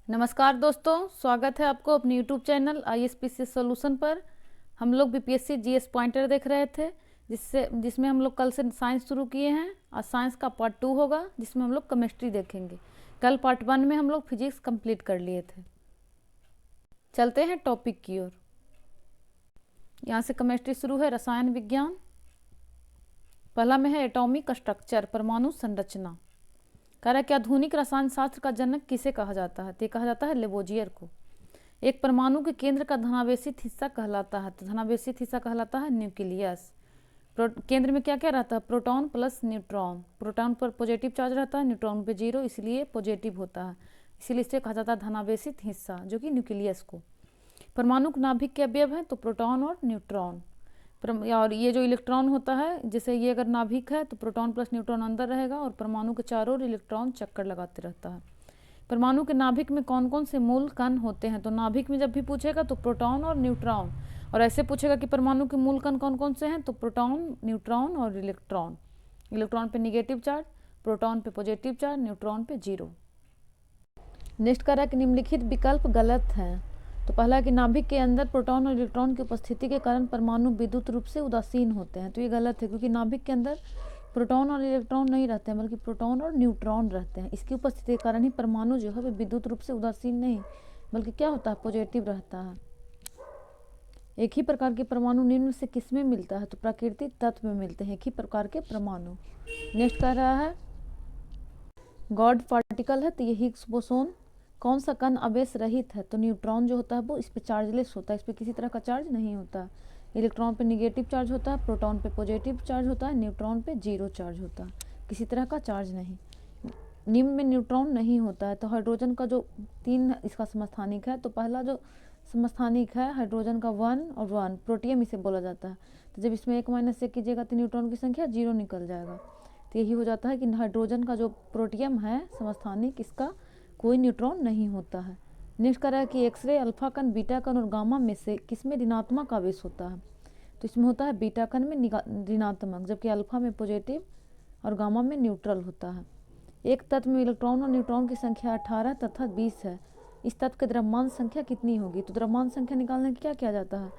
नमस्कार दोस्तों, स्वागत है आपको अपने यूट्यूब चैनल ISPC सॉल्यूशन पर। हम लोग BPSC GS पॉइंटर देख रहे थे जिसमें हम लोग कल से साइंस शुरू किए हैं। आज साइंस का पार्ट 2 होगा जिसमें हम लोग केमिस्ट्री देखेंगे। कल पार्ट 1 में हम लोग फिजिक्स कंप्लीट कर लिए थे। चलते हैं टॉपिक की ओर। यहाँ से केमिस्ट्री शुरू है, रसायन विज्ञान। पहला में है एटॉमिक स्ट्रक्चर, परमाणु संरचना। कह रहा है कि आधुनिक रसायन शास्त्र का जनक किसे कहा जाता है? तो कहा जाता है लेवोजियर को। एक परमाणु के केंद्र का धनावेशित हिस्सा कहलाता है, तो धनावेशित हिस्सा कहलाता है न्यूक्लियस। केंद्र में क्या क्या रहता है? Proton plus neutron. प्रोटॉन पर पॉजिटिव चार्ज रहता है, न्यूट्रॉन पे 0, इसलिए पॉजिटिव होता है। इसीलिए इसे कहा जाता है धनावेशित हिस्सा, जो कि न्यूक्लियस को। परमाणु के नाभिक के अवयव हैं तो प्रोटॉन और न्यूट्रॉन। और ये जो इलेक्ट्रॉन होता है, जैसे ये अगर नाभिक है तो प्रोटॉन प्लस न्यूट्रॉन अंदर रहेगा और परमाणु के चारों ओर इलेक्ट्रॉन चक्कर लगाते रहता है। परमाणु के नाभिक में कौन कौन से मूल कण होते हैं? तो नाभिक में जब भी पूछेगा तो प्रोटॉन और न्यूट्रॉन। और ऐसे पूछेगा कि परमाणु के मूल कण कौन कौन से हैं, तो प्रोटॉन, न्यूट्रॉन और इलेक्ट्रॉन। इलेक्ट्रॉन पे निगेटिव चार्ज, प्रोटॉन पे पॉजिटिव चार्ज, न्यूट्रॉन पे 0। नेक्स्ट कर रहा है कि निम्नलिखित विकल्प गलत हैं। तो पहला है कि नाभिक के अंदर प्रोटॉन और इलेक्ट्रॉन की उपस्थिति के कारण परमाणु विद्युत रूप से उदासीन होते हैं। तो ये गलत है, क्योंकि नाभिक के अंदर प्रोटॉन और इलेक्ट्रॉन नहीं रहते हैं, बल्कि प्रोटॉन और न्यूट्रॉन रहते हैं। इसकी उपस्थिति के कारण ही परमाणु जो है वो विद्युत रूप से उदासीन नहीं, बल्कि क्या होता है? पॉजिटिव रहता है। एक ही प्रकार के परमाणु निम्न से किस में मिलता है? तो प्राकृतिक तत्व में मिलते हैं एक ही प्रकार के परमाणु। नेक्स्ट कह रहा है गॉड पार्टिकल है, तो ये हिग्स बोसोन। कौन सा कण आवेश रहित है? तो न्यूट्रॉन जो होता है वो इस पर चार्जलेस होता है, इस पर किसी तरह का चार्ज नहीं होता। इलेक्ट्रॉन पे निगेटिव चार्ज होता है, प्रोटॉन पे पॉजिटिव चार्ज होता है, न्यूट्रॉन पे 0 चार्ज होता है, किसी तरह का चार्ज नहीं। निम्न में न्यूट्रॉन नहीं होता है। तो हाइड्रोजन का जो 3 इसका समस्थानिक है, तो पहला जो समस्थानिक है हाइड्रोजन का 1 और 1, प्रोटियम इसे बोला जाता है। तो जब इसमें 1 - 1 कीजिएगा तो न्यूट्रॉन की संख्या 0 निकल जाएगा। तो यही हो जाता है कि हाइड्रोजन का जो प्रोटियम है समस्थानिक, इसका कोई न्यूट्रॉन नहीं होता है। नेक्स्ट कह रहा है कि एक्सरे, अल्फा कण, बीटा कण और गामा में से किस में ऋणात्मक आवेश होता है? तो इसमें होता है बीटा कण में ऋणात्मक, जबकि अल्फा में पॉजिटिव और गामा में न्यूट्रल होता है। एक तत्व में इलेक्ट्रॉन और न्यूट्रॉन की संख्या 18 तथा 20 है। इस तत्व की द्रव्यमान संख्या कितनी होगी? तो द्रव्यमान संख्या निकालने के क्या किया जाता है?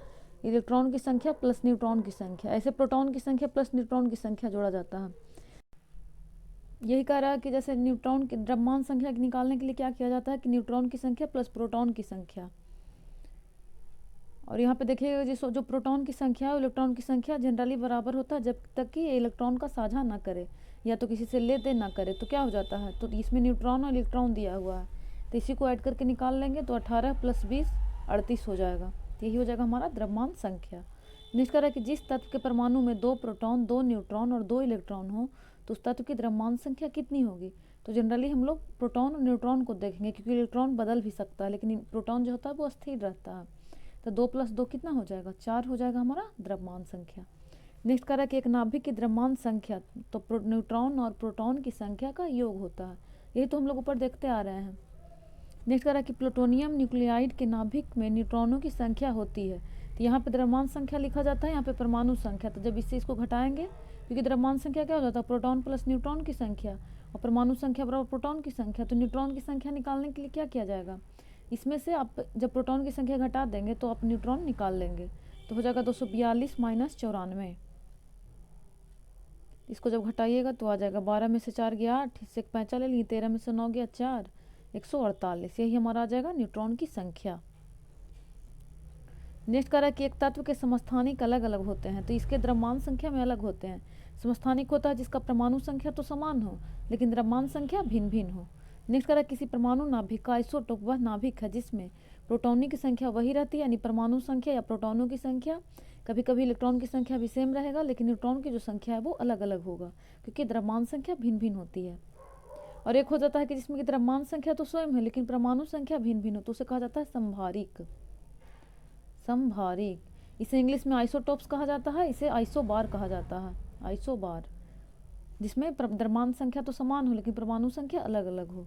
इलेक्ट्रॉन की संख्या प्लस न्यूट्रॉन की संख्या, ऐसे प्रोटॉन की संख्या प्लस न्यूट्रॉन की संख्या जोड़ा जाता है। यही कह रहा है कि जैसे न्यूट्रॉन की द्रव्यमान संख्या निकालने के लिए क्या किया जाता है कि न्यूट्रॉन की संख्या प्लस प्रोटॉन की संख्या। और यहाँ पे देखिएगा जिस जो प्रोटॉन की संख्या है इलेक्ट्रॉन की संख्या जनरली बराबर होता है, जब तक कि इलेक्ट्रॉन का साझा ना करे या तो किसी से ले दे ना करे। तो क्या हो जाता है? तो इसमें न्यूट्रॉन और इलेक्ट्रॉन दिया हुआ है, तो इसी को ऐड करके निकाल लेंगे तो 18 + 20 38 हो जाएगा। तो यही हो जाएगा हमारा द्रव्यमान संख्या। नेक्स्ट कह रहा है कि जिस तत्व के परमाणु में 2 प्रोटॉन, 2 न्यूट्रॉन और 2 इलेक्ट्रॉन हो तो उस तत्व की द्रव्यमान संख्या कितनी होगी? तो जनरली हम लोग प्रोटॉन और न्यूट्रॉन को देखेंगे, क्योंकि इलेक्ट्रॉन बदल भी सकता है, लेकिन प्रोटॉन जो होता है वो स्थिर रहता है। तो 2 + 2 कितना हो जाएगा? 4 हो जाएगा हमारा द्रव्यमान संख्या। नेक्स्ट कह रहा है कि एक नाभिक की द्रव्यमान संख्या तो न्यूट्रॉन और प्रोटॉन की संख्या का योग होता है। यही तो हम लोग ऊपर देखते आ रहे हैं। नेक्स्ट कह रहा है कि प्लूटोनियम न्यूक्लियाइड के नाभिक में न्यूट्रॉनों की संख्या होती है। तो यहाँ पे द्रव्यमान संख्या लिखा जाता है, यहाँ पे परमाणु संख्या। तो जब इससे इसको घटाएंगे, क्योंकि द्रव्यमान संख्या क्या हो जाता है? प्रोटॉन प्लस न्यूट्रॉन की संख्या, और परमाणु संख्या बराबर प्रोटॉन की संख्या। तो न्यूट्रॉन की संख्या निकालने के लिए क्या किया जाएगा? इसमें से आप जब प्रोटॉन की संख्या घटा देंगे तो आप न्यूट्रॉन निकाल लेंगे, तो हो जाएगा 242 - 94। इसको जब घटाइएगा तो आ जाएगा 12 में से 4 गया 8, इससे 1 पैंचा ले लिए, 13 में से 9 गया 4, 148। यही हमारा आ जाएगा न्यूट्रॉन की संख्या। नेक्स्ट कह रहा है कि एक तत्व के समस्थानिक अलग अलग होते हैं, तो इसके द्रव्यमान संख्या में अलग होते हैं। समस्थानिक होता है जिसका परमाणु संख्या तो समान हो लेकिन द्रव्यमान संख्या भिन्न भिन्न हो। नेक्स्ट कह रहा है किसी परमाणु नाभिक का आइसोटोप वह नाभिक है जिसमें प्रोटॉनों की संख्या वही रहती है, यानी परमाणु संख्या या प्रोटॉनों की संख्या। कभी कभी इलेक्ट्रॉन की संख्या भी सेम रहेगा, लेकिन न्यूट्रॉन की जो संख्या है वो अलग अलग होगा, क्योंकि द्रव्यमान संख्या भिन्न भिन्न होती है। और एक हो जाता है कि जिसमें कि द्रव्यमान संख्या तो स्वयं है लेकिन परमाणु संख्या भिन्न भिन्न हो, तो उसे कहा जाता है संभारिक। संभारिक इसे इंग्लिश में आइसोटोप्स कहा जाता है, इसे आइसोबार कहा जाता है। आइसोबार जिसमें द्रव्यमान संख्या तो समान हो लेकिन परमाणु संख्या अलग अलग हो।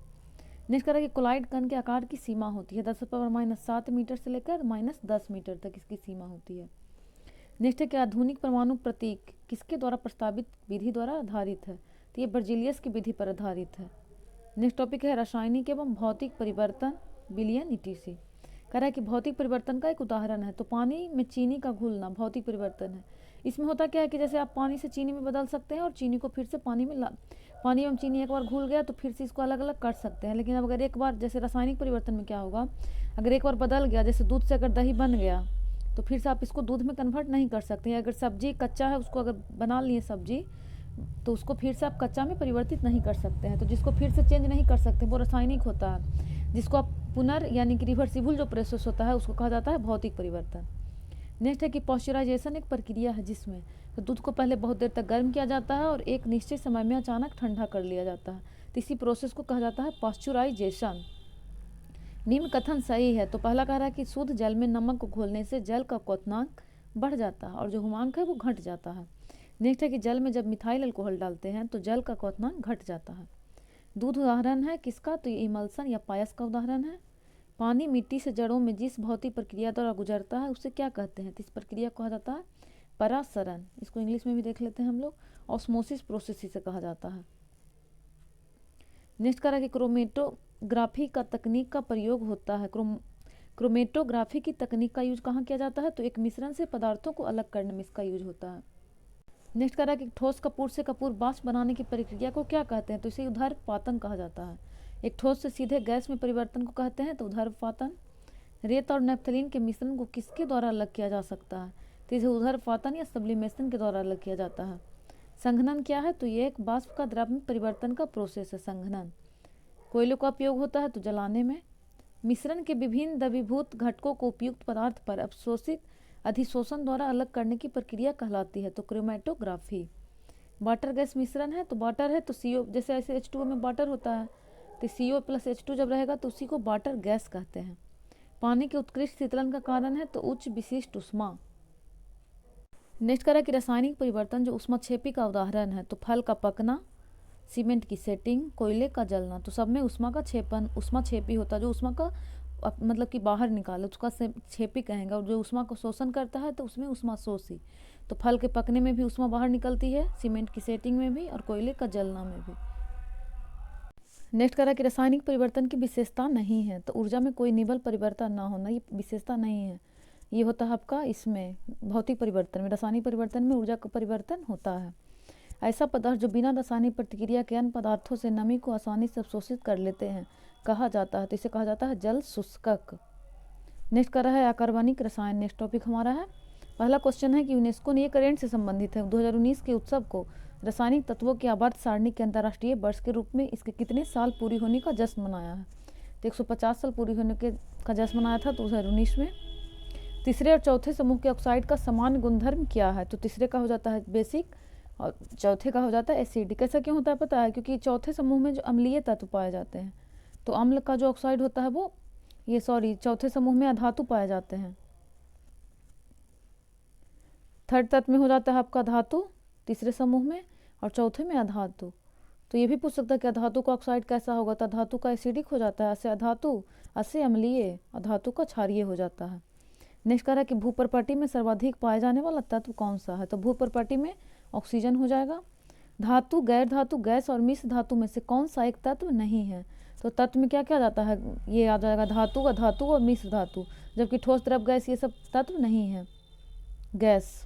नेक्स्ट कह रहा है कि कोलाइड कण के आकार की सीमा होती है 10⁻⁷ मीटर से लेकर -10 मीटर तक इसकी सीमा होती है। नेक्स्ट है कि आधुनिक परमाणु प्रतीक किसके द्वारा प्रस्तावित विधि द्वारा आधारित है? तो ये बर्जीलियस की विधि पर आधारित है। नेक्स्ट टॉपिक है रासायनिक एवं भौतिक परिवर्तन। Billion ETC। कह रहा है कि भौतिक परिवर्तन का एक उदाहरण है, तो पानी में चीनी का घुलना भौतिक परिवर्तन है। इसमें होता क्या है कि जैसे आप पानी से चीनी में बदल सकते हैं और चीनी को फिर से पानी में चीनी एक बार घुल गया तो फिर से इसको अलग अलग कर सकते हैं। लेकिन अब अगर एक बार, जैसे रासायनिक परिवर्तन में क्या होगा, अगर एक बार बदल गया, जैसे दूध से अगर दही बन गया तो फिर से आप इसको दूध में कन्वर्ट नहीं कर सकते हैं। अगर सब्जी कच्चा है, उसको अगर बना लिए सब्जी, तो उसको फिर से आप कच्चा में परिवर्तित नहीं कर सकते हैं। तो जिसको फिर से चेंज नहीं कर सकते वो रासायनिक होता है। जिसको आप यानी कि रिवर्सिबल जो प्रोसेस होता है उसको कहा जाता है भौतिक परिवर्तन। नेक्स्ट है कि पॉस्चराइजेशन एक प्रक्रिया है जिसमें तो दूध को पहले बहुत देर तक गर्म किया जाता है और एक निश्चित समय में अचानक ठंडा कर लिया जाता है। तो इसी प्रोसेस को कहा जाता है पॉस्चराइजेशन। निम्न कथन सही है। तो पहला कह रहा है कि शुद्ध जल में नमक को घोलने से जल का क्वथनांक बढ़ जाता है और जो हुमांक है वो घट जाता है। नेक्स्ट है कि जल में जब मिथाइल अल्कोहल डालते हैं तो जल का क्वथनांक घट जाता है। दूध उदाहरण है किसका, तो ये इमल्सन या पायस का उदाहरण है। पानी मिट्टी से जड़ों में जिस भौतिक प्रक्रिया द्वारा गुजरता है उसे क्या कहते हैं, तो इस प्रक्रिया को कहा जाता है परासरण। इसको इंग्लिश में भी देख लेते हैं हम लोग, ऑस्मोसिस प्रोसेस इसे कहा जाता है। नेक्स्ट करा कि क्रोमेटोग्राफी का तकनीक का प्रयोग होता है। क्रोमेटोग्राफी की तकनीक का यूज कहाँ किया जाता है, तो एक मिश्रण से पदार्थों को अलग करने में इसका यूज होता है। नेक्स्ट करा कि ठोस कपूर से कपूर वाष्प बनाने की प्रक्रिया को क्या कहते हैं, तो इसे ऊर्ध्वपातन कहा जाता है। एक ठोस से सीधे गैस में परिवर्तन को कहते हैं तो ऊर्ध्वपातन। रेत और नेफ्थलीन के मिश्रण को किसके द्वारा अलग किया जा सकता है, तो इसे ऊर्ध्वपातन या सब्लिमेशन के द्वारा अलग किया जाता है। संघनन क्या है, तो ये एक वाष्प का द्रव में परिवर्तन का प्रोसेस है संघनन। कोयले का उपयोग होता है तो जलाने में। मिश्रण के विभिन्न द्रवीभूत घटकों को उपयुक्त पदार्थ पर अवशोषित अधिशोषण द्वारा अलग करने की प्रक्रिया कहलाती है तो क्रोमेटोग्राफी। वाटर गैस मिश्रण है तो वाटर है तो CO, जैसे ऐसे H2O में वाटर होता है तो CO + H2 जब रहेगा तो उसी को वाटर गैस कहते हैं। पानी के उत्कृष्ट शीतलन का कारण है तो उच्च विशिष्ट ऊष्मा। नेक्स्ट करा कि रासायनिक परिवर्तन जो ऊष्माक्षेपी का उदाहरण है, तो फल का पकना, सीमेंट की सेटिंग, कोयले का जलना, तो सब में ऊष्मा का क्षेपण ऊष्माक्षेपी होता है। जो ऊष्मा का मतलब कि बाहर निकाले उसका क्षेपी कहेंगे, और जो ऊष्मा को शोषण करता है तो उसमें ऊष्मा शोषी। तो फल के पकने में भी ऊष्मा बाहर निकलती है, सीमेंट की सेटिंग में भी और कोयले का जलना में भी। नेक्स्ट करा कि रासायनिक परिवर्तन की विशेषता नहीं है, तो ऊर्जा में कोई निबल परिवर्तन ना होना ये विशेषता नहीं है। ये होता है आपका इसमें भौतिक परिवर्तन में। रासायनिक परिवर्तन में ऊर्जा का परिवर्तन होता है। ऐसा पदार्थ जो बिना रासायनिक प्रतिक्रिया के अन्य पदार्थों से नमी को आसानी से अवशोषित कर लेते हैं कहा जाता है, तो इसे कहा जाता है जल शुष्कक। नेक्स्ट कर रहा है अकार्बनिक रसायन। नेक्स्ट टॉपिक हमारा है, पहला क्वेश्चन है कि यूनेस्को ने ये करेंट से संबंधित है 2019 के उत्सव को रासायनिक तत्वों की आवर्त सारणी के अंतर्राष्ट्रीय वर्ष के रूप में इसके कितने साल पूरी होने का जश्न मनाया है, तो 150 साल पूरी होने का जश्न मनाया था 2019 में। तीसरे और चौथे समूह के ऑक्साइड का समान गुणधर्म क्या है, तो तीसरे का हो जाता है बेसिक और चौथे का हो जाता है एसिडिक। ऐसा क्यों होता है पता है, क्योंकि चौथे समूह में जो अम्लीय तत्व पाए जाते हैं, तो अम्ल का जो ऑक्साइड होता है वो चौथे समूह में अधातु पाए जाते हैं। थर्ड तत्व में हो जाता है आपका धातु तीसरे समूह में, और चौथे में अधातु। तो ये भी पूछ सकता है कि अधातु का ऑक्साइड कैसा होगा, तो धातु का एसिडिक हो जाता है, असे अधातु, असे अम्लीय, अधातु का क्षारीय हो जाता है। नेक्स्ट कह रहा है कि भूपर्पटी में सर्वाधिक पाए जाने वाला तत्व कौन सा है, तो भूपर्पटी में ऑक्सीजन हो जाएगा। धातु, गैर धातु, गैस और मिश्र धातु में से कौन सा एक तत्व नहीं है, तो तत्व में क्या क्या जाता है, ये आ जाएगा धातु, अधातु और मिश्र धातु, जबकि ठोस, द्रव, गैस ये सब तत्व नहीं है, गैस।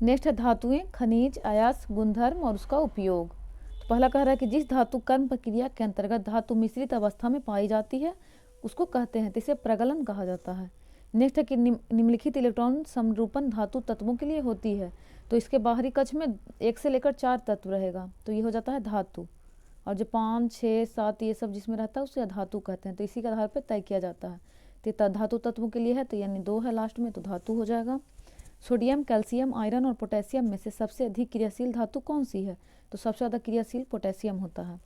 नेक्स्ट है धातुएं, खनिज, अयस्क, गुणधर्म और उसका उपयोग। तो पहला कह रहा है कि जिस धातु कर्म प्रक्रिया के अंतर्गत धातु मिश्रित अवस्था में पाई जाती है उसको कहते हैं, तो इसे प्रगलन कहा जाता है। नेक्स्ट है कि निम्नलिखित इलेक्ट्रॉन समरूपण धातु तत्वों के लिए होती है, तो इसके बाहरी कक्ष में 1 से लेकर 4 तत्व रहेगा, तो ये हो जाता है धातु, और जो 5, 6, 7 ये सब जिसमें रहता है उसे अधातु कहते हैं। तो इसी के आधार पर तय किया जाता है, तो धातु तत्वों के लिए है तो यानी 2 है लास्ट में, तो धातु हो जाएगा। सोडियम, कैल्शियम, आयरन और पोटेशियम में से सबसे अधिक क्रियाशील धातु कौन सी है, तो सबसे ज़्यादा क्रियाशील पोटेशियम होता है।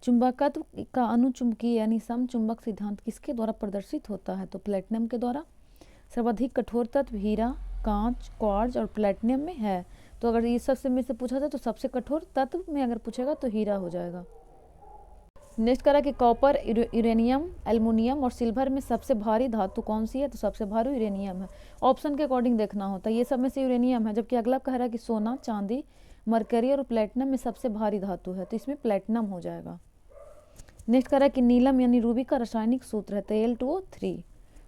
चुंबकत्व का अनुचुंबकीय यानी समचुंबक सिद्धांत किसके द्वारा प्रदर्शित होता है, तो प्लेटिनम के द्वारा। सर्वाधिक कठोर तत्व हीरा, कांच, क्वार्ट्ज और प्लेटिनम में है, तो अगर ये सबसे में से पूछा जाए तो सबसे कठोर तत्व में अगर पूछेगा तो हीरा हो जाएगा। नेक्स्ट करा कि कॉपर, यूरेनियम, एल्युमिनियम और सिल्वर में सबसे भारी धातु कौन सी है, तो सबसे भारी यूरेनियम है। ऑप्शन के अकॉर्डिंग देखना होता है, ये सब में से यूरेनियम है, जबकि अगला कह रहा है कि सोना, चांदी, मरकरी और प्लेटिनम में सबसे भारी धातु है, तो इसमें प्लेटिनम हो जाएगा। नेक्स्ट कह रहा है कि नीलम यानी रूबी का रासायनिक सूत्र है Al2O3।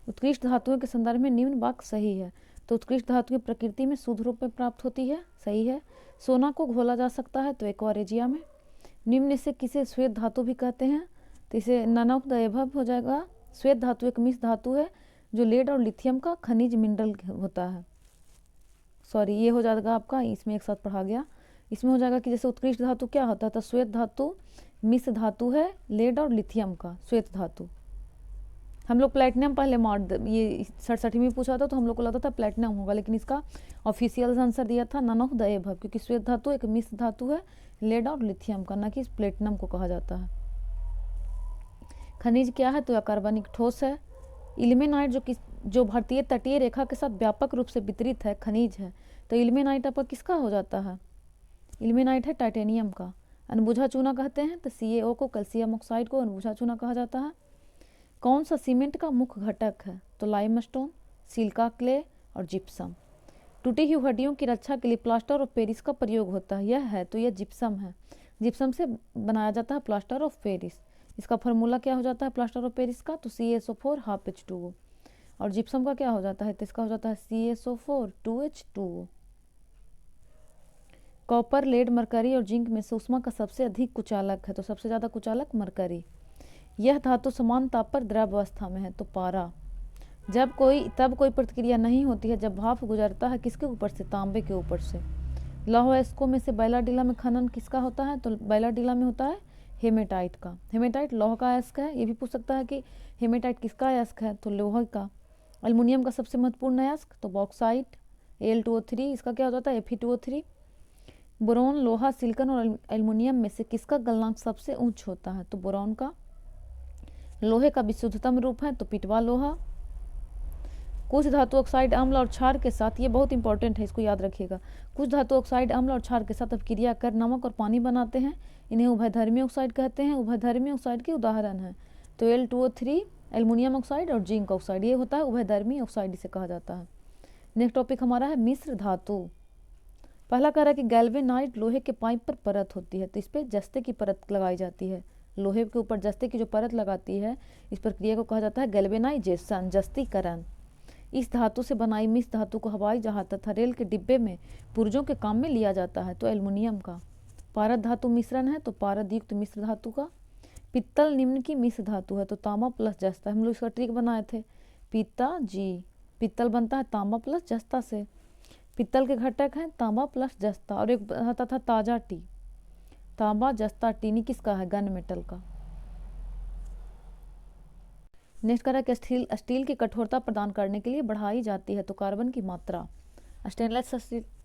उत्कृष्ट धातुओं के संदर्भ में निम्न वाक्य सही है। तो उत्कृष्ट धातु की प्रकृति में शुद्ध रूप में प्राप्त होती है, सही है। सोना को घोला जा सकता है तो एक्वारेजिया में। निम्न से किसे श्वेत धातु भी कहते हैं, तो इसे नन ऑफ द एबव हो जाएगा। श्वेत धातु एक मिश्र धातु है जो लेड और लिथियम का खनिज मिनरल होता है। सॉरी, ये हो जाएगा आपका, इसमें एक साथ पढ़ा गया। इसमें हो जाएगा कि जैसे उत्कृष्ट धातु क्या होता है, तो श्वेत धातु मिश्र धातु है लेड और लिथियम का, श्वेत धातु। हम लोग प्लेटिनम पहले ये 67 में पूछा था तो हम लोग को लगता था प्लेटिनम होगा, लेकिन इसका ऑफिशियल आंसर दिया था नन ऑफ द एबव, क्योंकि श्वेत धातु एक मिश्र धातु है लेड और लिथियम का, न कि प्लेटिनम को कहा जाता है। खनिज क्या है, तो अकार्बनिक ठोस है। इल्मेनाइट जो भारतीय तटीय रेखा के साथ व्यापक रूप से वितरित है, खनिज है। तो इल्मेनाइट आपका किसका हो जाता है, इल्मेनाइट है टाइटेनियम का। अनबुझा चूना कहते हैं, तो CaO को, कैल्शियम ऑक्साइड को अनबुझा चूना कहा जाता है। कौन सा सीमेंट का मुख्य घटक है, तो लाइमस्टोन, सिलिका क्ले और जिप्सम। टूटी हुई हड्डियों की रक्षा के लिए प्लास्टर ऑफ पेरिस का प्रयोग होता है, यह है तो यह जिप्सम है। जिप्सम से बनाया जाता है प्लास्टर ऑफ पेरिस। इसका फार्मूला क्या हो जाता है प्लास्टर ऑफ पेरिस का, तो CaSO4 ½ H2O। और जिप्सम का क्या हो जाता है, तो इसका हो जाता है CaSO4 2H2O। Copper, lead, mercury और जिंक में से ऊष्मा का सबसे अधिक कुचालक है, तो सबसे ज़्यादा कुचालक मरकरी। यह धातु समान ताप पर द्रव अवस्था में है, तो पारा। तब कोई प्रतिक्रिया नहीं होती है जब भाप गुजरता है किसके ऊपर से, तांबे के ऊपर से। लौह अयस्कों में से बैलाडीला में खनन किसका होता है, तो बैलाडीला में होता है हेमेटाइट का। हेमेटाइट लौह का अयस्क है। ये भी पूछ सकता है कि हेमेटाइट किसका अयस्क है, तो लोह का। एल्युमिनियम का सबसे महत्वपूर्ण अयस्क, तो बॉक्साइट Al2O3, इसका क्या हो जाता है Fe2O3। बोरोन, लोहा, सिलिकॉन और एल्युमिनियम में से किसका गलनांक सबसे उच्च होता है, तो बोरॉन का। लोहे का विशुद्धतम रूप है, तो पिटवा लोहा। कुछ धातु ऑक्साइड अम्ल और क्षार के साथ, ये बहुत इंपॉर्टेंट है, इसको याद रखिएगा। कुछ धातु ऑक्साइड अम्ल और क्षार के साथ अपक्रिया कर नमक और पानी बनाते हैं, इन्हें उभयधर्मी ऑक्साइड कहते हैं। उभयधर्मी ऑक्साइड के उदाहरण है तो Al2O3, एल्युमिनियम ऑक्साइड और जिंक ऑक्साइड, ये होता है उभयधर्मी ऑक्साइड, इसे कहा जाता है। नेक्स्ट टॉपिक हमारा है मिश्र धातु। पहला कह रहा है कि गैल्वेनाइट लोहे के पाइप पर परत होती है, तो इस पर जस्ते की परत लगाई जाती है। लोहे के ऊपर जस्ते की जो परत लगाती है, इस प्रक्रिया को कहा जाता है गैल्वेनाइजेशन, जस्तीकरण। इस धातु से बनाई मिश्र धातु को हवाई जहाज तथा रेल के डिब्बे में पुर्जों के काम में लिया जाता है, तो एल्युमिनियम का। पारद धातु मिश्रण है, तो पारद युक्त मिश्र धातु का। पित्तल निम्न की मिश्र धातु है, तो तांबा प्लस जस्ता। हम लोग इसका ट्रिक बनाए थे, पित्तल बनता है तांबा प्लस जस्ता से। पित्तल के घटक हैं तांबा प्लस जस्ता, और एक आता था ताजा टी। तांबा जस्ता टीनी किसका है, गन मेटल का। नेक्स्ट कह रहा है कि स्टील की कठोरता प्रदान करने के लिए बढ़ाई जाती है, तो कार्बन की मात्रा। स्टेनलेस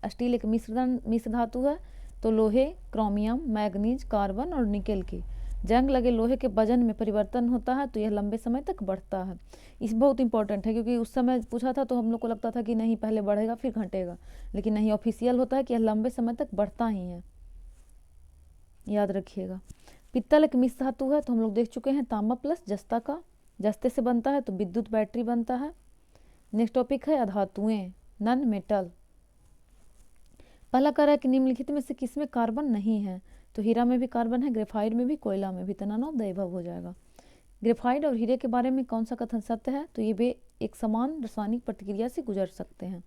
स्टील एक मिश्र धातु है, तो लोहे, क्रोमियम, मैग्नीज, कार्बन और निकेल की। जंग लगे लोहे के वजन में परिवर्तन होता है, तो यह लंबे समय तक बढ़ता है। इस बहुत इंपॉर्टेंट है, क्योंकि उस समय पूछा था तो हम लोग को लगता था कि नहीं पहले बढ़ेगा फिर घटेगा, लेकिन नहीं, ऑफिशियल होता है कि यह लंबे समय तक बढ़ता ही है, याद रखिएगा। पित्तल एक मिश्र धातु है, तो हम लोग देख चुके हैं तांबा प्लस जस्ता का। जस्ते से बनता है तो विद्युत बैटरी बनता है। नेक्स्ट टॉपिक है अधातुएं, नन मेटल। पहला कह रहा है कि निम्नलिखित में से किसमें कार्बन नहीं है, तो हीरा में भी कार्बन है, ग्रेफाइट में भी, कोयला में भी, तो नन ऑफ द एबव हो जाएगा। ग्रेफाइट और हीरे के बारे में कौन सा कथन सत्य है, तो ये वे एक समान रासायनिक प्रतिक्रिया से गुजर सकते हैं।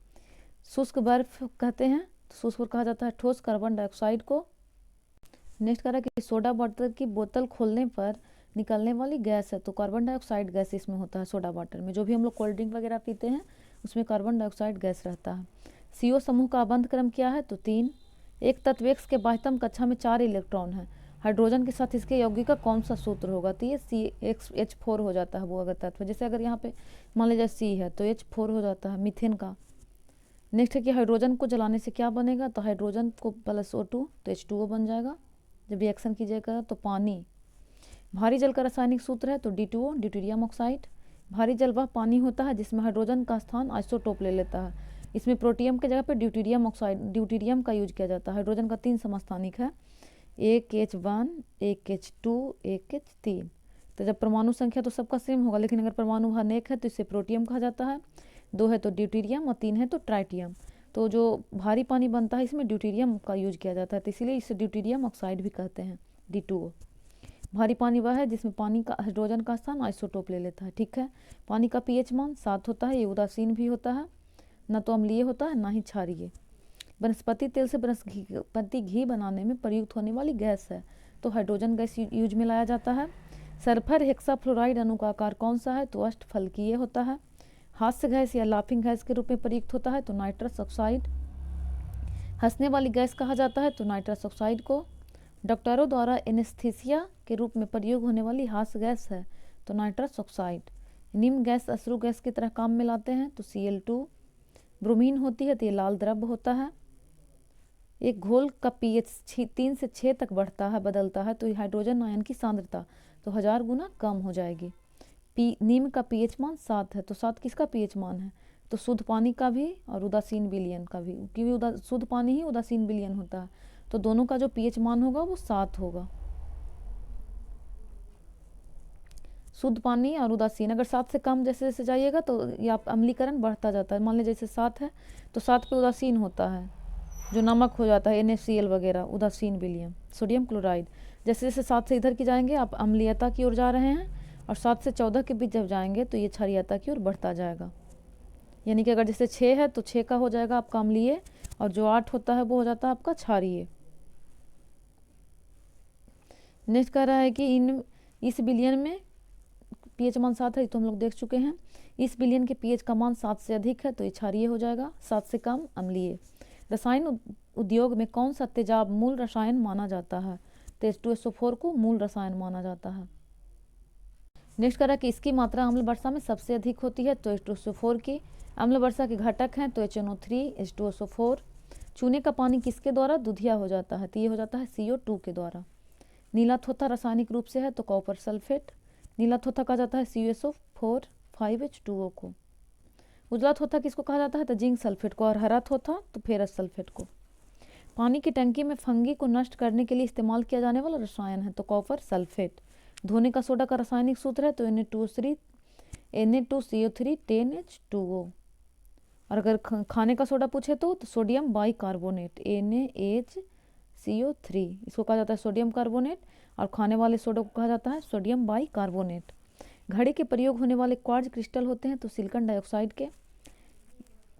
शुष्क बर्फ कहते हैं, तो शुष्क कहा जाता है ठोस कार्बन डाइऑक्साइड को। नेक्स्ट कह रहा है कि सोडा वाटर की बोतल खोलने पर निकलने वाली गैस है, तो कार्बन डाइऑक्साइड गैस इसमें होता है। सोडा वाटर में जो भी हम लोग कोल्ड ड्रिंक वगैरह पीते हैं उसमें कार्बन डाइऑक्साइड गैस रहता है। CO समूह का आबंध क्रम क्या है, तो 3। एक तत्व X के बाह्यतम कक्षा में 4 इलेक्ट्रॉन है, हाइड्रोजन के साथ इसके यौगिक का कौन सा सूत्र होगा, तो ये CH4 हो जाता है वो अगर तत्व। जैसे अगर यहाँ पे मान लीजिए C है तो H4 हो जाता है, मीथेन का। नेक्स्ट है कि हाइड्रोजन को जलाने से क्या बनेगा, तो हाइड्रोजन को प्लस O2 तो H2O बन जाएगा। जब रिएक्शन कीजिएगा तो पानी। भारी जल का रासायनिक सूत्र है, तो D2O, ड्यूटेरियम ऑक्साइड। भारी जल वह पानी होता है जिसमें हाइड्रोजन का स्थान आइसोटोप ले लेता है। इसमें प्रोटियम के जगह पे ड्यूटेरियम का यूज किया जाता है। हाइड्रोजन का 3 समस्थानिक है, एक H1, एक H2, एक H3। तो जब परमाणु संख्या तो सबका सेम होगा, लेकिन अगर परमाणु अनेक है तो इसे प्रोटियम कहा जाता है, 2 है तो ड्यूटेरियम और 3 है तो ट्राइटियम। तो जो भारी पानी बनता है इसमें ड्यूटेरियम का यूज किया जाता है, तो इसीलिए इसे ड्यूटेरियम ऑक्साइड भी कहते हैं, D2O। भारी पानी वह है जिसमें पानी का हाइड्रोजन का स्थान आइसोटोप ले लेता है। ठीक है, पानी का पीएच मान 7 होता है। ये उदासीन भी होता है, न तो अम्लीय होता है ना ही क्षारीय। वनस्पति तेल से वनस्पति घी बनाने में प्रयुक्त होने वाली गैस है, तो हाइड्रोजन गैस यूज में लाया जाता है। सल्फर हेक्साफ्लोराइड अणु का आकार कौन सा है, तो अष्टफलकीय होता है। हास्य गैस या लाफिंग गैस के रूप में प्रयुक्त होता है, तो नाइट्रस ऑक्साइड। हंसने वाली गैस कहा जाता है, तो नाइट्रस ऑक्साइड को। डॉक्टरों द्वारा एनेस्थीसिया के रूप में प्रयोग होने वाली हास्य गैस है, तो नाइट्रस ऑक्साइड। निम्न गैस अश्रु गैस की तरह काम में लाते हैं, तो Cl2। ब्रोमीन होती है तो ये लाल द्रव्य होता है। एक घोल का पीएच 3 से 6 तक बदलता है, तो हाइड्रोजन आयन की सांद्रता तो 1000 गुना कम हो जाएगी। नीम का पीएच मान 7 है, तो 7 किसका पीएच मान है, तो शुद्ध पानी का भी और उदासीन विलयन का भी, क्योंकि शुद्ध पानी ही उदासीन विलयन होता है, तो दोनों का जो पीएच मान होगा वो 7 होगा। शुद्ध पानी और उदासीन अगर 7 से कम जैसे जैसे जाइएगा तो या अम्लीकरण बढ़ता जाता है। मान लीजिए जैसे 7 है तो 7 पे उदासीन होता है, जो नमक हो जाता है NaCl वगैरह, उदासीन विलयन। सोडियम क्लोराइड जैसे जैसे 7 से इधर की जाएंगे आप अम्लीयता की ओर जा रहे हैं, और 7 से 14 के बीच जब जाएंगे तो ये क्षारीयता की ओर बढ़ता जाएगा। यानी कि अगर जैसे 6 है तो 6 का हो जाएगा आपका अम्लीय, और जो 8 होता है वो हो जाता है आपका क्षारीय। नेक्स्ट कह रहा है कि इस विलयन में पीएच मान 7 है, तो हम लोग देख चुके हैं। इस विलयन के पीएच का मान 7 से अधिक है तो ये क्षारीय हो जाएगा, 7 से कम अम्लीय। रसायन उद्योग में कौन सा तेजाब मूल रसायन माना जाता है, तो H2SO4 को मूल रसायन माना जाता है। नेक्स्ट करा कि इसकी मात्रा अम्ल वर्षा में सबसे अधिक होती है, तो H2SO4 की। अम्ल वर्षा के घटक हैं तो HNO3, H2SO4। चूने का पानी किसके द्वारा दुधिया हो जाता है, तो ये हो जाता है CO2 के द्वारा। नीला थोथा रासायनिक रूप से है तो कॉपर सल्फेट। नीला थोथा कहा जाता है CuSO4 5H2O को। उजला थोथा किसको कहा जाता है, तो जिंक सल्फेट को। और हरा थोथा तो फेरस सल्फेट को। पानी की टंकी में फंगी को नष्ट करने के लिए इस्तेमाल किया जाने वाला रसायन है तो कॉपर सल्फेट। धोने का सोडा का रासायनिक सूत्र है तो Na2CO3 10H2O। और अगर खाने का सोडा पूछे तो सोडियम बाइकार्बोनेट NaHCO3, इसको कहा जाता है सोडियम कार्बोनेट, और खाने वाले सोडा को कहा जाता है सोडियम बाइकार्बोनेट। घड़ी के प्रयोग होने वाले क्वार्ट्ज क्रिस्टल होते हैं तो सिलिकॉन डाइऑक्साइड के।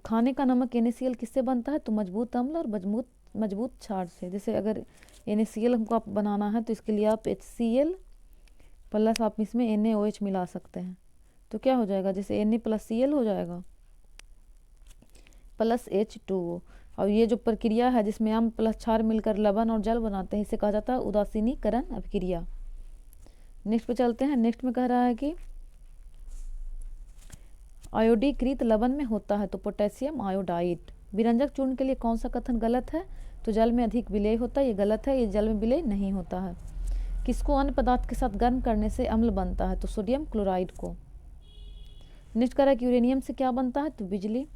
खाने का नमक NaCl किससे बनता है, तो मजबूत अम्ल और मजबूत क्षार से। जैसे अगर NaCl हमको आप बनाना है तो इसके लिए आप HCl प्लस आप इसमें NaOH मिला सकते हैं, तो क्या हो जाएगा, जैसे Na+Cl हो जाएगा प्लस H2O। और ये जो प्रक्रिया है जिसमें अम्ल प्लस क्षार मिलकर लवण और जल बनाते हैं, इसे कहा जाता है उदासीनीकरण अभिक्रिया। नेक्स्ट पे चलते हैं। नेक्स्ट में कह रहा है कि आयोडीकृत लवण में होता है तो पोटेशियम आयोडाइड। विरंजक चूर्ण के लिए कौन सा कथन गलत है, तो जल में अधिक विलेय होता है, ये गलत है, ये जल में विलेय नहीं होता है। किसको अन्य पदार्थ के साथ गर्म करने से अम्ल बनता है, तो सोडियम क्लोराइड को। नेक्स्ट कह रहा है कि यूरेनियम से क्या बनता है, तो बिजली।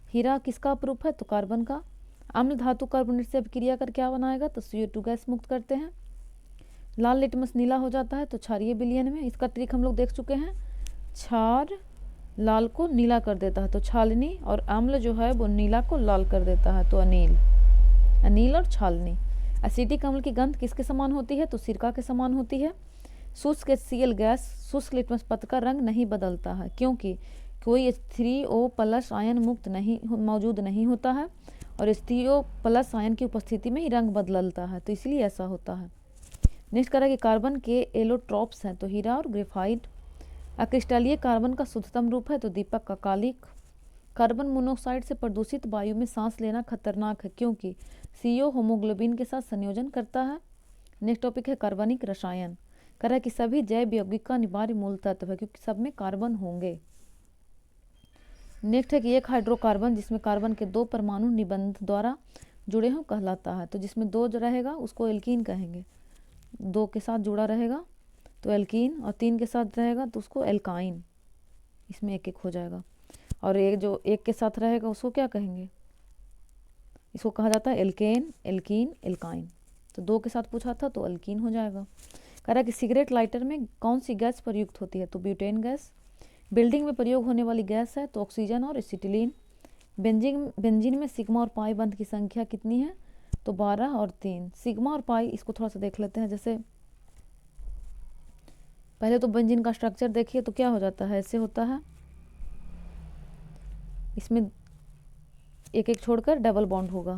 हीरा किसका अपरूप है, तो कार्बन का। अम्ल धातु कार्बोनेट से अभिक्रिया कर क्या बनाएगा, तो CO2 गैस मुक्त करते हैं। लाल लिटमस नीला हो जाता है तो क्षारीय विलयन में। इसका ट्रिक हम लोग देख चुके हैं, क्षार लाल को नीला कर देता है तो छालनी, और अम्ल जो है वो नीला को लाल कर देता है तो अनील और छालनी। एसिटिक अम्ल की गंध किसके समान होती है, तो सिरका के समान होती है। शुष्क HCl गैस शुष्क लिटमस पत्र का रंग नहीं बदलता है, क्योंकि कोई H3O+ आयन मुक्त मौजूद नहीं होता है, और H3O+ आयन की उपस्थिति में ही रंग बदलता है, तो इसलिए ऐसा होता है। नेक्स्ट करें कि कार्बन के एलोट्रॉप्स हैं तो हीरा और ग्रेफाइट। अक्रिस्टलीय कार्बन का शुद्धतम रूप है तो दीपक का कालिक। कार्बन मोनोऑक्साइड से प्रदूषित वायु में सांस लेना खतरनाक है, क्योंकि CO होमोग्लोबिन के साथ संयोजन करता है। नेक्स्ट टॉपिक है कार्बनिक रसायन। कह रहा है कि सभी जैव यौगिक का अनिवार्य मूल तत्व है, क्योंकि सब में कार्बन होंगे। नेक्स्ट है कि एक हाइड्रोकार्बन जिसमें कार्बन के 2 परमाणु निबंध द्वारा जुड़े हों कहलाता है, तो जिसमें 2 जो रहेगा उसको एल्कीन कहेंगे। 2 के साथ जुड़ा रहेगा तो एल्कीन, और 3 के साथ रहेगा तो उसको एल्काइन। इसमें 1 हो जाएगा। और एक जो 1 के साथ रहेगा उसको क्या कहेंगे, इसको कहा जाता है एल्केन, एल्कीन, एल्काइन। तो 2 के साथ पूछा था तो एल्कीन हो जाएगा। कह रहा है कि सिगरेट लाइटर में कौन सी गैस प्रयुक्त होती है, तो ब्यूटेन गैस। बिल्डिंग में प्रयोग होने वाली गैस है तो ऑक्सीजन और एसिटिलीन। बेंजीन में सिग्मा और पाई बंध की संख्या कितनी है, तो 12 और 3। सिग्मा और पाई इसको थोड़ा सा देख लेते हैं। जैसे पहले तो बेंजीन का स्ट्रक्चर देखिए तो क्या हो जाता है, ऐसे होता है, इसमें एक एक छोड़कर डबल बॉन्ड होगा,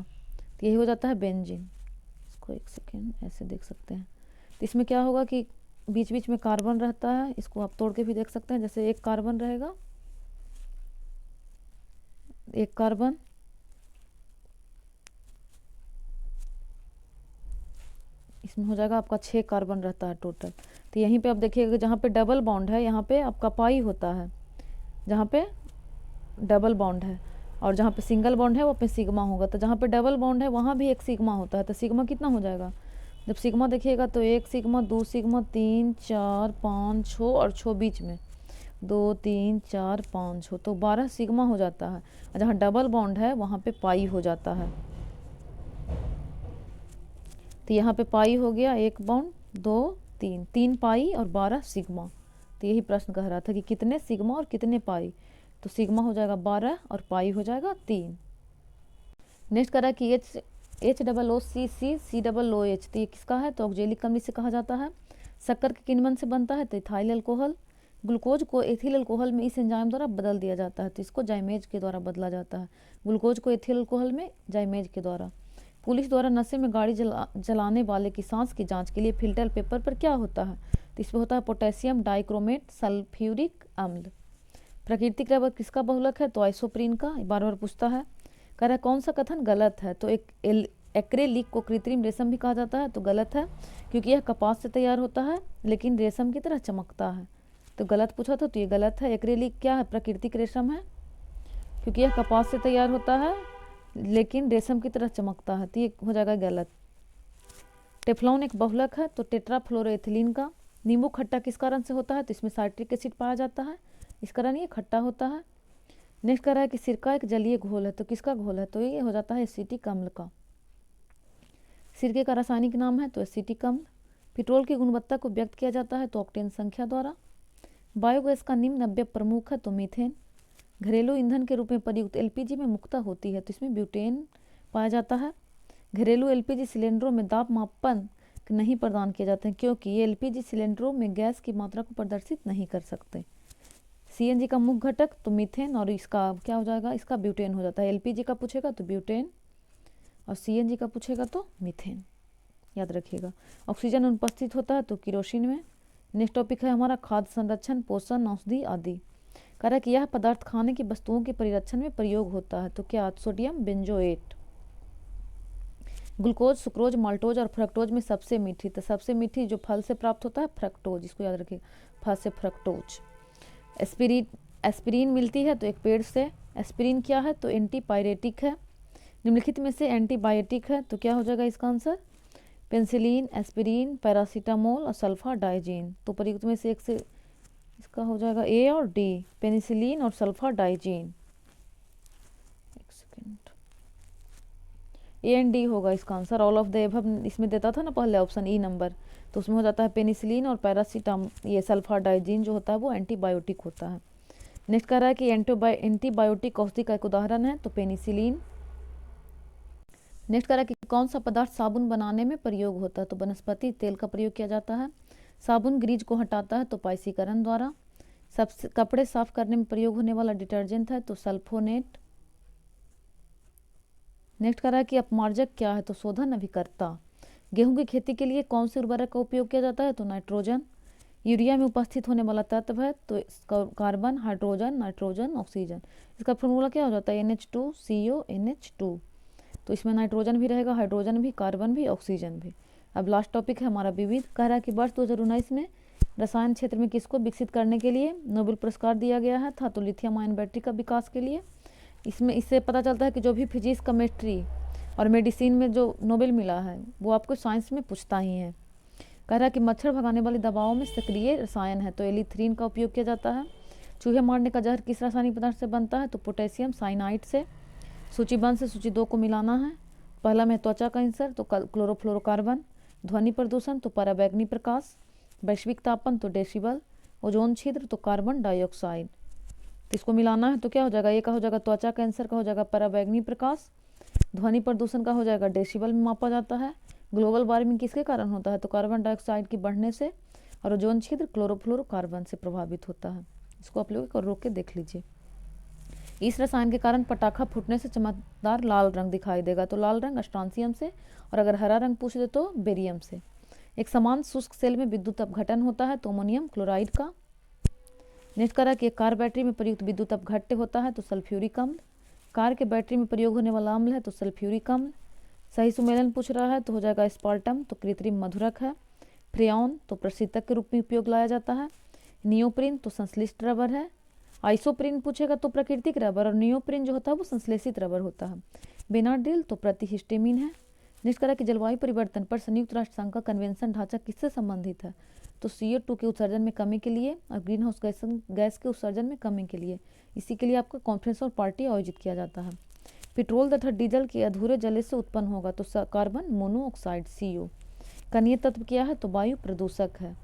तो यही हो जाता है बेंजीन। इसको एक सेकेंड ऐसे देख सकते हैं। तो इसमें क्या होगा कि बीच बीच में कार्बन रहता है, इसको आप तोड़ के भी देख सकते हैं। जैसे एक कार्बन रहेगा, एक कार्बन, इसमें हो जाएगा आपका 6 कार्बन रहता है टोटल। तो यहीं पे आप देखिएगा जहाँ पे डबल बॉन्ड है यहाँ पे आपका पाई होता है, जहाँ पे डबल बॉन्ड है, और जहाँ पे सिंगल बॉन्ड है वो पे सिग्मा होगा। तो जहाँ पे डबल बॉन्ड है वहाँ भी एक सिग्मा होता है। तो सिग्मा कितना हो जाएगा, जब सिग्मा देखिएगा तो 1 सिग्मा, 2 सिग्मा, 3 4 5 6 और 6 बीच में 2 3 4 5 6, तो 12 सिग्मा हो जाता है। और जहाँ डबल बॉन्ड है वहाँ पे पाई हो जाता है। तो यहाँ पे पाई हो गया, 1 बॉन्ड 2 3, 3 पाई और 12 सिग्मा। तो यही प्रश्न कह रहा था कि कितने सिग्मा और कितने पाई। तो सिग्मा हो जाएगा 12 और पाई हो जाएगा 3। नेक्स्ट कह रहा है कि H+O+C C+OH, तो ये किसका है, तो ऑक्जेलिक अम्ल से कहा जाता है। शक्कर के किण्वन से बनता है, तो इथाइल अल्कोहल। ग्लूकोज को एथिल अल्कोहल में इस एंजाइम द्वारा बदल दिया जाता है, तो इसको जाइमेज के द्वारा बदला जाता है। ग्लूकोज को एथिल अल्कोहल में जाइमेज के द्वारा। पुलिस द्वारा नशे में गाड़ी जलाने वाले की सांस की जांच के लिए फिल्टर पेपर पर क्या होता है, तो इसमें होता है पोटेशियम डाइक्रोमेट सल्फ्यूरिक अम्ल। प्राकृतिक रबर किसका बहुलक है, तो आइसोप्रीन का। बार बार पूछता है। कह रहा है कौन सा कथन गलत है, तो एक्रेलिक को कृत्रिम रेशम भी कहा जाता है, तो गलत है, क्योंकि यह कपास से तैयार होता है लेकिन रेशम की तरह चमकता है। तो गलत पूछा था, तो ये गलत है। एक्रेलिक क्या है, प्राकृतिक रेशम है, क्योंकि यह कपास से तैयार होता है लेकिन रेशम की तरह चमकता है, तो ये हो जाएगा गलत। टेफ्लॉन एक बहुलक है, तो टेट्राफ्लोरोएथिलीन का। नींबू खट्टा किस कारण से होता है, तो इसमें साइट्रिक एसिड पाया जाता है, इस कारण ये खट्टा होता है। नेक्स्ट कह रहा है कि सिरका एक जलीय घोल है, तो किसका घोल है, तो ये हो जाता है एसिटिक अम्ल का। सिरके का रासायनिक नाम है, तो एसिटिक अम्ल। पेट्रोल की गुणवत्ता को व्यक्त किया जाता है, तो ऑक्टेन संख्या द्वारा। बायोगैस का निम्न अवयव प्रमुख है, तो मीथेन। घरेलू ईंधन के रूप में प्रयुक्त एलपीजी में मुख्यतः होती है, तो इसमें ब्यूटेन पाया जाता है। घरेलू एलपीजी सिलेंडरों में दाब मापन नहीं प्रदान किए जाते हैं, क्योंकि ये एलपीजी सिलेंडरों में गैस की मात्रा को प्रदर्शित नहीं कर सकते। सीएनजी का मुख्य घटक, तो मीथेन, और इसका क्या हो जाएगा, इसका ब्यूटेन हो जाता है। एलपीजी का पूछेगा तो ब्यूटेन, और सीएनजी का पूछेगा तो मीथेन, याद रखिएगा। ऑक्सीजन अनुपस्थित होता है, तो केरोसिन में। नेक्स्ट टॉपिक है हमारा खाद्य संरक्षण, पोषण, औषधि आदि। कह रहा है कि यह पदार्थ खाने की वस्तुओं के परिरक्षण में प्रयोग होता है, तो क्या, sodium benzoate. Glucose, sucrose, maltose और फ्रक्टोज में सबसे मीठी, तो सबसे मीठी जो फल से प्राप्त होता है फ्रक्टोज, इसको याद रखिए, फल से फ्रक्टोज। एस्पिरिन मिलती है, तो एक पेड़ से। एस्पिरिन क्या है, तो एंटीपायरेटिक है। निम्नलिखित में से एंटीबायोटिक है, तो क्या हो जाएगा इसका आंसर, पेंसिलिन, एस्पिरिन, पैरासीटामोल और सल्फा डाइजीन। तो प्रयुक्त में से एक से इसका हो जाएगा ए और डी, पेनिसिलिन और सल्फा डाइजीन। एक सेकेंड, ए एंड डी होगा इसका answer. All of the above इसमें देता था ना पहले ऑप्शन ई नंबर, तो उसमें हो जाता है पेनिसिलिन और ये सल्फा डाइजीन जो होता है वो एंटीबायोटिक होता है। नेक्स्ट कह रहा है कि एंटीबायोटिक औषधि का एक उदाहरण है, तो पेनिसिलिन। नेक्स्ट कह रहा है कि कौन सा पदार्थ साबुन बनाने में प्रयोग होता है, तो वनस्पति तेल का प्रयोग किया जाता है। साबुन ग्रीज को हटाता है, तो पाइसीकरण द्वारा। सबसे कपड़े साफ करने में प्रयोग होने वाला डिटर्जेंट है, तो सल्फोनेट। नेक्स्ट कह रहा है कि अपमार्जक क्या है, तो शोधन अभिकर्ता। गेहूं की खेती के लिए कौन से उर्वरक का उपयोग किया जाता है, तो नाइट्रोजन। यूरिया में उपस्थित होने वाला तत्व है, तो कार्बन, हाइड्रोजन, नाइट्रोजन, ऑक्सीजन। इसका फॉर्मूला क्या हो जाता है, NH2CONH2। तो इसमें नाइट्रोजन भी रहेगा, हाइड्रोजन भी, कार्बन भी, ऑक्सीजन भी। अब लास्ट टॉपिक है हमारा विविध। कह रहा है कि वर्ष 2019 में रसायन क्षेत्र में किसको विकसित करने के लिए नोबेल पुरस्कार दिया गया है था, तो लिथियम आयन बैटरी का विकास के लिए। इससे पता चलता है कि जो भी फिजिक्स, केमिस्ट्री और मेडिसिन में जो नोबेल मिला है वो आपको साइंस में पूछता ही है। कह रहा है कि मच्छर भगाने वाली दवाओं में सक्रिय रसायन है, तो एलिथ्रीन का उपयोग किया जाता है। चूहे मारने का जहर किस रासायनिक पदार्थ से बनता है, तो पोटेशियम साइनाइड से। सूची 1 से सूची 2 को मिलाना है। पहला में त्वचा कैंसर, तो क्लोरोफ्लोरोकार्बन। ध्वनि प्रदूषण, तो पराबैंगनी प्रकाश। वैश्विक तापमान, तो डेसिबल। ओजोन छिद्र, तो कार्बन डाइऑक्साइड। तो इसको मिलाना है, तो क्या हो जाएगा, ये का हो जाएगा त्वचा कैंसर का हो जाएगा पराबैंगनी प्रकाश। ध्वनि प्रदूषण का हो जाएगा डेसिबल में मापा जाता है। ग्लोबल वार्मिंग किसके कारण होता है, तो कार्बन डाइऑक्साइड की बढ़ने से। और ओजोन छिद्र क्लोरोफ्लोरोकार्बन से प्रभावित होता है। इसको आप लोग रोक के देख लीजिए। इस रसायन के कारण पटाखा फूटने से चमकदार लाल रंग दिखाई देगा। तो लाल रंग स्ट्रांसियम से, और अगर हरा रंग पूछ दे तो बेरियम से। एक समान शुष्क सेल में विद्युत अपघटन होता है तो अमोनियम क्लोराइड का। नेक्स्ट करा कि कार बैटरी में प्रयुक्त विद्युत अपघट्य होता है तो सल्फ्यूरिक अम्ल। कार के बैटरी में प्रयोग होने वाला अम्ल है तो सल्फ्यूरिक अम्ल। सही सुमेलन पूछ रहा है तो हो जाएगा स्पार्टम, तो कृत्रिम मधुरक है। फ्रेयॉन तो प्रशीतक के रूप में उपयोग लाया जाता है। नियोप्रिन तो संश्लिष्ट रबर है। आइसोप्रिन पूछेगा तो प्राकृतिक रबर, और नियोप्रिन जो होता है वो संश्लेषित रबर होता है। बेनाड्रिल तो प्रतिहिस्टेमिन है। नेक्स्ट करा कि जलवायु परिवर्तन पर संयुक्त राष्ट्र संघ का कन्वेंशन ढांचा किससे संबंधित है तो CO2 के उत्सर्जन में कमी के लिए और ग्रीन हाउस गैस के उत्सर्जन में कमी के लिए। इसी के लिए आपका कॉन्फ्रेंस और पार्टी आयोजित किया जाता है। पेट्रोल तथा डीजल के अधूरे जले से उत्पन्न होगा तो कार्बन मोनोऑक्साइड CO। कणीय तत्व क्या है तो वायु प्रदूषक है।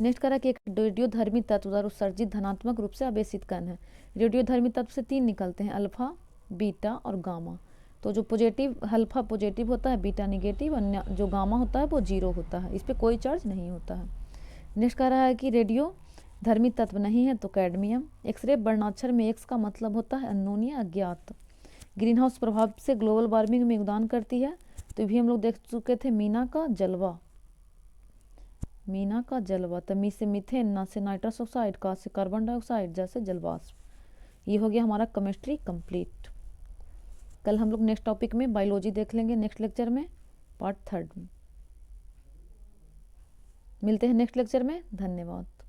नेक्स्ट करा कि एक रेडियोधर्मी तत्व द्वारा उत्सर्जित धनात्मक रूप से आवेशित कण है। रेडियोधर्मी तत्व से 3 निकलते हैं, अल्फा, बीटा और गामा। तो जो पॉजिटिव अल्फा पॉजिटिव होता है, बीटा निगेटिव, अन्य जो गामा होता है वो 0 होता है। इस पर कोई चार्ज नहीं होता है। नेक्स्ट कह रहा है कि रेडियो धर्मी तत्व नहीं है तो कैडमियम। एक्सरे वर्णाक्षर में एक्स का मतलब होता है अननोन या अज्ञात। ग्रीन हाउस प्रभाव से ग्लोबल वार्मिंग में योगदान करती है तो भी हम लोग देख चुके थे मीना का जलवा। मीना का जलवा, तो मी से मीथेन, ना से नाइट्रस ऑक्साइड, का से कार्बन डाइऑक्साइड, जैसे जलवाष्प। ये हो गया हमारा केमिस्ट्री कंप्लीट। कल हम लोग नेक्स्ट टॉपिक में बायोलॉजी देख लेंगे नेक्स्ट लेक्चर में, पार्ट 3 में। मिलते हैं नेक्स्ट लेक्चर में। धन्यवाद।